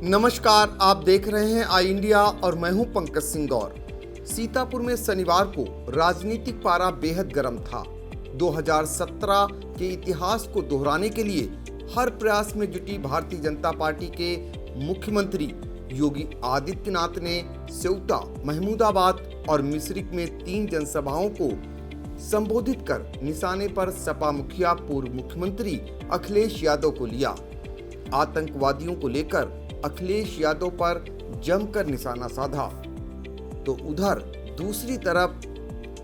नमस्कार, आप देख रहे हैं आई इंडिया और मैं हूं पंकज सिंह गौर। सीतापुर में शनिवार को राजनीतिक पारा बेहद गर्म था। 2017 के इतिहास को दोहराने के लिए हर प्रयास में जुटी भारतीय जनता पार्टी के मुख्यमंत्री योगी आदित्यनाथ ने सेवता, महमूदाबाद और मिश्रिख में 3 जनसभाओं को संबोधित कर निशाने पर सपा मुखिया पूर्व मुख्यमंत्री अखिलेश यादव को लिया। आतंकवादियों को लेकर अखिलेश यादव पर जमकर निशाना साधा, तो उधर दूसरी तरफ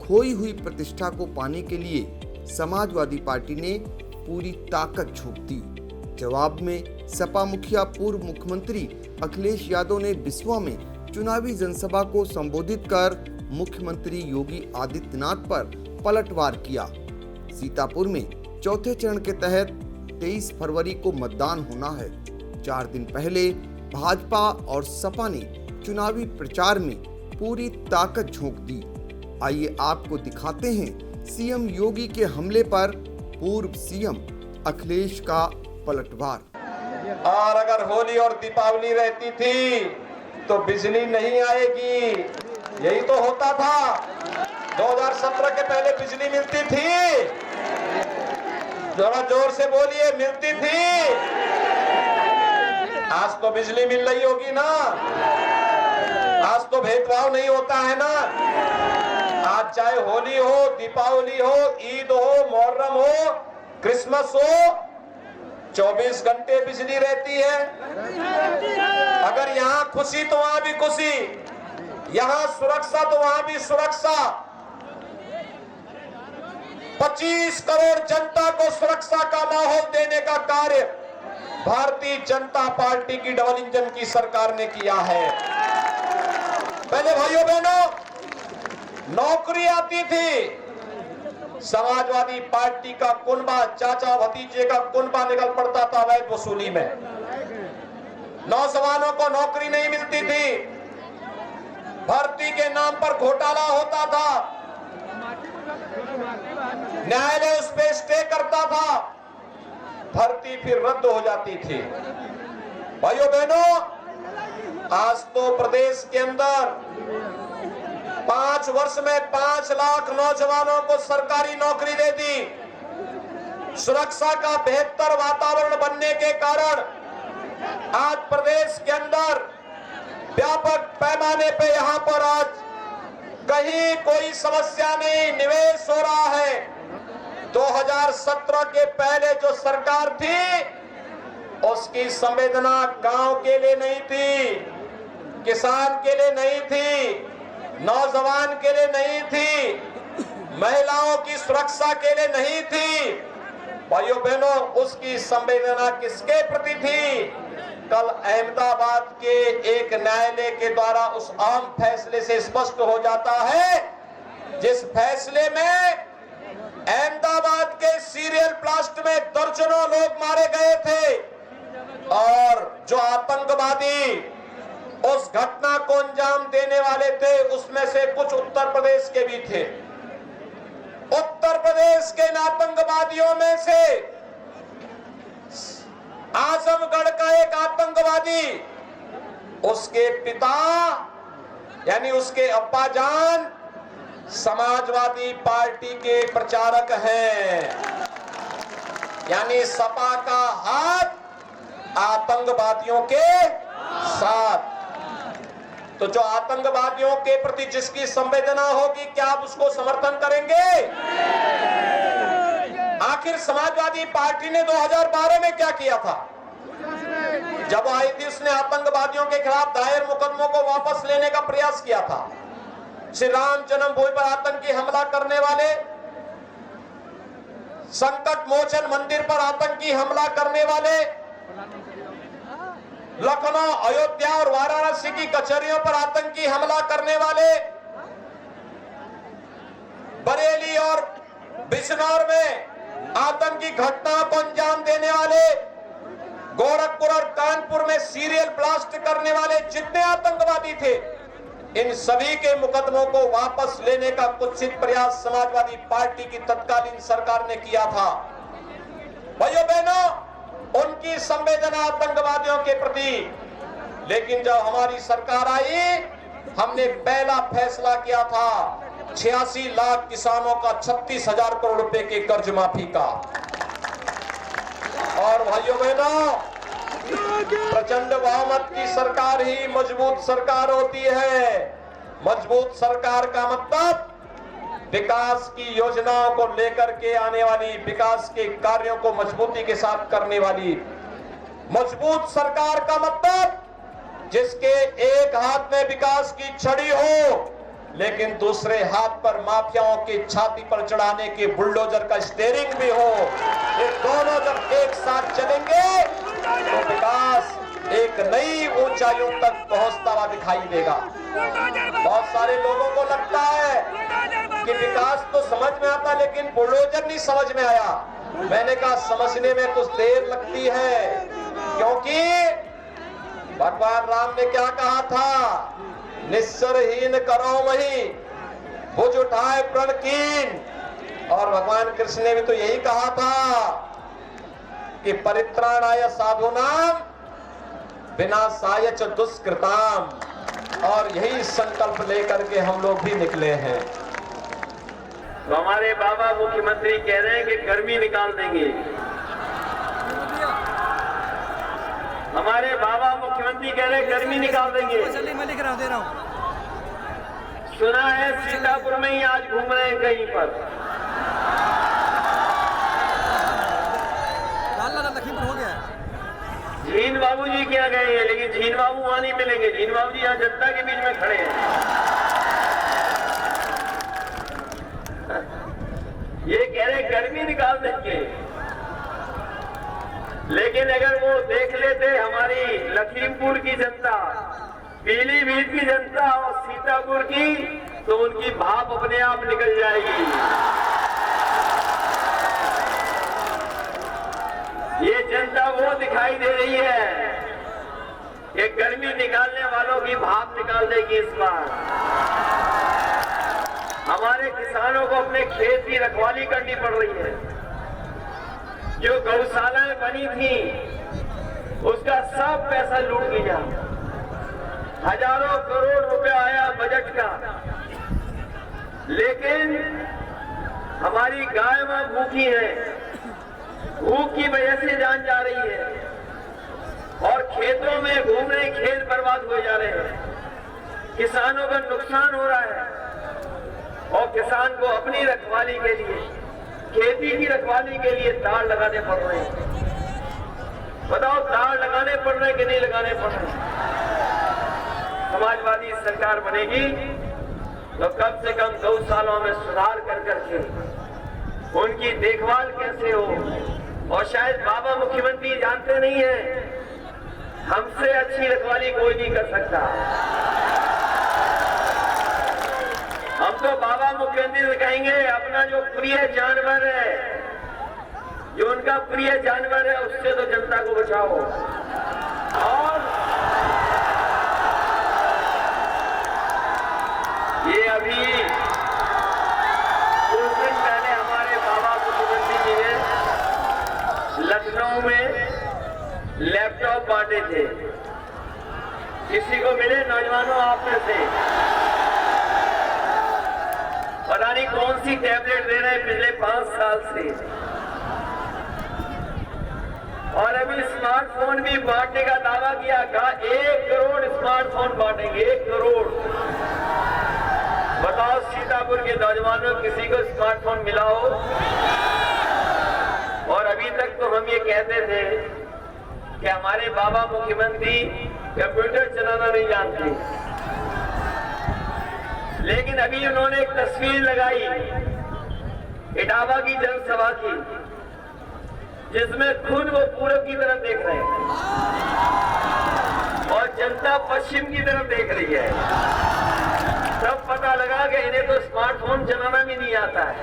खोई हुई प्रतिष्ठा को पाने के लिए समाजवादी पार्टी ने पूरी ताकत झोंक दी। जवाब में सपा मुखिया पूर्व मुख्यमंत्री अखिलेश यादव ने बिस्वा में चुनावी जनसभा को संबोधित कर मुख्यमंत्री योगी आदित्यनाथ पर पलटवार किया। सीतापुर में चौथे चरण के तहत 23 फरवरी को मतदान होना है। 4 दिन पहले भाजपा और सपा ने चुनावी प्रचार में पूरी ताकत झोंक दी। आइए आपको दिखाते हैं सीएम योगी के हमले पर पूर्व सीएम अखिलेश का पलटवार। और अगर होली और दीपावली रहती थी तो बिजली नहीं आएगी, यही तो होता था। 2017 के पहले बिजली मिलती थी, जरा जोर से बोलिए, मिलती थी। आज तो बिजली मिल रही होगी ना, आज तो भेदभाव नहीं होता है ना। आज चाहे होली हो, दीपावली हो, ईद हो, मुहर्रम हो, क्रिसमस हो, 24 घंटे बिजली रहती है। अगर यहाँ खुशी तो वहां भी खुशी, यहाँ सुरक्षा तो वहां भी सुरक्षा। 25 करोड़ जनता को सुरक्षा का माहौल देने का कार्य भारतीय जनता पार्टी की डबल इंजन की सरकार ने किया है। पहले भाइयों बहनों नौकरी आती थी, समाजवादी पार्टी का कुनबा, चाचा भतीजे का कुनबा निकल पड़ता था अवैध वसूली में। नौजवानों को नौकरी नहीं मिलती थी, भर्ती के नाम पर घोटाला होता था, न्यायालय उस पर स्टे करता था, भर्ती फिर रद्द हो जाती थी। भाइयों बहनों, आज तो प्रदेश के अंदर 5 वर्ष में 5 लाख नौजवानों को सरकारी नौकरी दे दी। सुरक्षा का बेहतर वातावरण बनने के कारण आज प्रदेश के अंदर व्यापक पैमाने पे यहाँ पर आज कहीं कोई समस्या नहीं, निवेश हो रहा है। 2017 के पहले जो सरकार थी उसकी संवेदना गांव के लिए नहीं थी, किसान के लिए नहीं थी, नौजवान के लिए नहीं थी, महिलाओं की सुरक्षा के लिए नहीं थी। भाइयों बहनों, उसकी संवेदना किसके प्रति थी? कल अहमदाबाद के एक न्यायालय के द्वारा उस आम फैसले से स्पष्ट हो जाता है, जिस फैसले में अहमदाबाद के सीरियल ब्लास्ट में दर्जनों लोग मारे गए थे और जो आतंकवादी उस घटना को अंजाम देने वाले थे उसमें से कुछ उत्तर प्रदेश के भी थे। उत्तर प्रदेश के इन आतंकवादियों में से आजमगढ़ का एक आतंकवादी, उसके पिता यानी उसके अब्बा जान समाजवादी पार्टी के प्रचारक हैं, यानी सपा का हाथ आतंकवादियों के साथ। तो जो आतंकवादियों के प्रति जिसकी संवेदना होगी, क्या आप उसको समर्थन करेंगे? आखिर समाजवादी पार्टी ने 2012 में क्या किया था? जब आई थी उसने आतंकवादियों के खिलाफ दायर मुकदमों को वापस लेने का प्रयास किया था। श्री राम जन्मभूमि पर आतंकी हमला करने वाले, संकट मोचन मंदिर पर आतंकी हमला करने वाले, लखनऊ, अयोध्या और वाराणसी की कचहरियों पर आतंकी हमला करने वाले, बरेली और बिजनौर में आतंकी घटनाओं को अंजाम देने वाले, गोरखपुर और कानपुर में सीरियल ब्लास्ट करने वाले जितने आतंकवादी थे, इन सभी के मुकदमों को वापस लेने का कुत्सित प्रयास समाजवादी पार्टी की तत्कालीन सरकार ने किया था। भाइयों बहनों, उनकी संवेदना आतंकवादियों के प्रति लेकिन जब हमारी सरकार आई, हमने पहला फैसला किया था 86 लाख किसानों का 36,000 करोड़ रुपए के कर्ज माफी का। और भाइयों बहनों, प्रचंड बहुमत की सरकार ही मजबूत सरकार होती है। मजबूत सरकार का मतलब विकास की योजनाओं को लेकर के आने वाली, विकास के कार्यों को मजबूती के साथ करने वाली। मजबूत सरकार का मतलब जिसके एक हाथ में विकास की छड़ी हो, लेकिन दूसरे हाथ पर माफियाओं की छाती पर चढ़ाने के बुलडोजर का स्टीयरिंग भी हो। ये दोनों जब एक साथ चलेंगे तो विकास एक नई ऊंचाइयों तक पहुंचता हुआ दिखाई देगा। बहुत सारे लोगों को लगता है कि विकास तो समझ में आता, लेकिन बुलडोजर नहीं समझ में आया। मैंने कहा समझने में कुछ देर लगती है, क्योंकि भगवान राम ने क्या कहा था, निस्सरहीन करो मही भुज उठाए प्रण कीन। और भगवान कृष्ण ने भी तो यही कहा था कि परित्राणाय साधूनाम विनाशाय च दुष्कृताम। और यही संकल्प लेकर के हम लोग भी निकले हैं। तो हमारे बाबा मुख्यमंत्री कह रहे हैं कि गर्मी निकाल देंगे। हमारे बाबा मुख्यमंत्री कह रहे हैं गर्मी निकाल देंगे। मैं लिख रहा हूं, दे रहा हूं। सुना है सीतापुर में ही आज घूम रहे हैं कहीं पर। लखीमपुर हो गया। झीन बाबू जी क्या गए हैं, लेकिन झीन बाबू वहां नहीं मिलेंगे। झीन बाबू जी यहाँ जनता के बीच में खड़े हैं। ये कह रहे गर्मी निकाल देंगे, लेकिन अगर वो देख लेते हमारी लखीमपुर की जनता, पीलीभीत की जनता और सीतापुर की, तो उनकी भाप अपने आप निकल जाएगी। ये जनता वो दिखाई दे रही है कि गर्मी निकालने वालों की भाप निकाल देगी इस बार। हमारे किसानों को अपने खेत की रखवाली करनी पड़ रही है। जो गौशालाएं बनी थी उसका सब पैसा लूट लिया। हजारों करोड़ रुपया आया बजट का, लेकिन हमारी गाय मां भूखी है। भूख की वजह से जान जा रही है और खेतों में घूम रहे, खेत बर्बाद हो जा रहे हैं। किसानों का नुकसान हो रहा है और किसान को अपनी रखवाली के लिए, खेती की रखवाली के लिए तार लगाने पड़ रहे हैं। बताओ, तार लगाने पड़ रहे हैं कि नहीं लगाने पड़ रहे हैं? समाजवादी सरकार बनेगी तो कम से कम 2 सालों में सुधार कर करके उनकी देखभाल कैसे हो। और शायद बाबा मुख्यमंत्री जानते नहीं है, हमसे अच्छी रखवाली कोई नहीं कर सकता। हम तो बाबा मुख्यमंत्री से कहेंगे अपना जो प्रिय जानवर है, जो उनका प्रिय जानवर है, उससे तो जनता को बचाओ। और ये अभी कुछ दिन पहले हमारे बाबा मुख्यमंत्री जी ने लखनऊ में लैपटॉप बांटे थे। किसी को मिले नौजवानों आप में से? पता नहीं कौन सी टैबलेट दे रहे हैं पिछले 5 साल से। और अभी स्मार्टफोन भी बांटने का दावा किया, कहा 1 करोड़ स्मार्टफोन बांटेंगे। 1 करोड़। बताओ, सीतापुर के नौजवानों किसी को स्मार्टफोन मिला हो? और अभी तक तो हम ये कहते थे कि हमारे बाबा मुख्यमंत्री कंप्यूटर चलाना नहीं जानते, लेकिन अभी उन्होंने एक तस्वीर लगाई इटावा की जनसभा की, जिसमें खुद वो पूरब की तरफ देख रहे हैं और जनता पश्चिम की तरफ देख रही है। तब पता लगा कि इन्हें तो स्मार्टफोन चलाना भी नहीं आता है।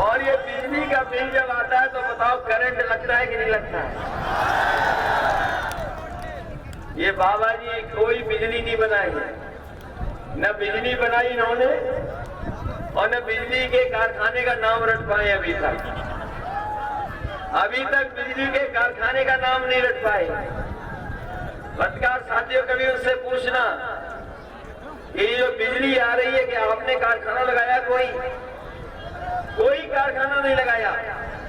और ये बिजली का बिल जब आता है तो बताओ, करंट लगता है कि नहीं लगता है? ये बाबा जी कोई बिजली नहीं बनाई, न बिजली बनाई इन्होंने, और न बिजली के कारखाने का नाम रट पाए अभी तक बिजली के कारखाने का नाम नहीं रट पाए। पत्रकार साथियों, कभी उनसे पूछना कि ये जो बिजली आ रही है, क्या आपने कारखाना लगाया? कोई कारखाना नहीं लगाया।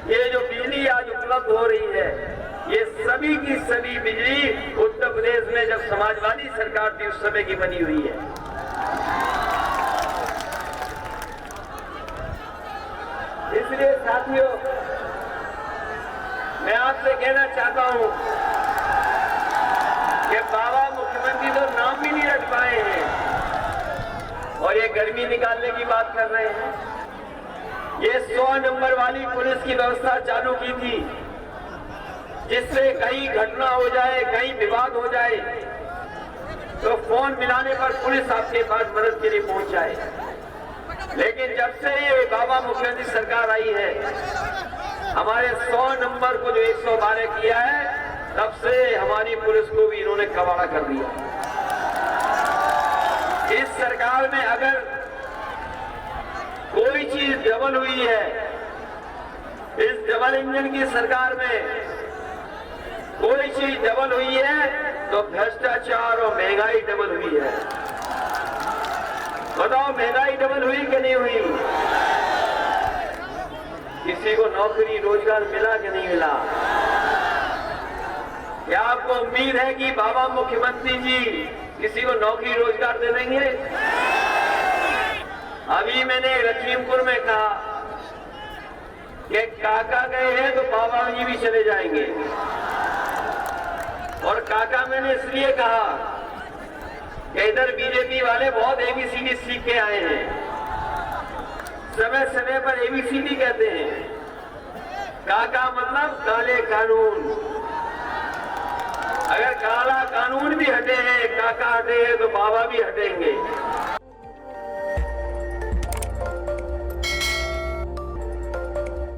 ये जो बिजली आज उपलब्ध हो रही है, ये सभी की सभी बिजली उत्तर प्रदेश में जब समाजवादी सरकार थी उस समय की बनी हुई है। इसलिए साथियों, मैं आपसे कहना चाहता हूं कि बाबा मुख्यमंत्री तो नाम भी नहीं रख पाए हैं और ये गर्मी निकालने की बात कर रहे हैं। ये 100 नंबर वाली पुलिस की व्यवस्था चालू की थी, जिससे कहीं घटना हो जाए, कहीं विवाद हो जाए तो फोन मिलाने पर पुलिस आपके पास मदद के लिए पहुंच जाए। लेकिन जब से ये बाबा मुख्यमंत्री सरकार आई है, हमारे 100 नंबर को जो 112 किया है, तब से हमारी पुलिस को भी इन्होंने कबाड़ा कर दिया। इस सरकार में अगर कोई चीज डबल हुई है, इस डबल इंजन की सरकार में कोई चीज डबल हुई है तो भ्रष्टाचार और महंगाई डबल हुई है। बताओ, महंगाई डबल हुई कि नहीं हुई? किसी को नौकरी रोजगार मिला कि नहीं मिला? क्या आपको उम्मीद है कि बाबा मुख्यमंत्री जी किसी को नौकरी रोजगार दे देंगे? अभी मैंने लखीमपुर में कहा कि काका गए हैं तो बाबा जी भी चले जाएंगे। और काका मैंने इसलिए कहा कि इधर बीजेपी वाले बहुत एबीसीडी सीख के आए हैं, समय समय पर एबीसीडी कहते हैं। काका मतलब काले कानून। अगर काला कानून भी हटे हैं, काका हटे हैं तो बाबा भी हटेंगे।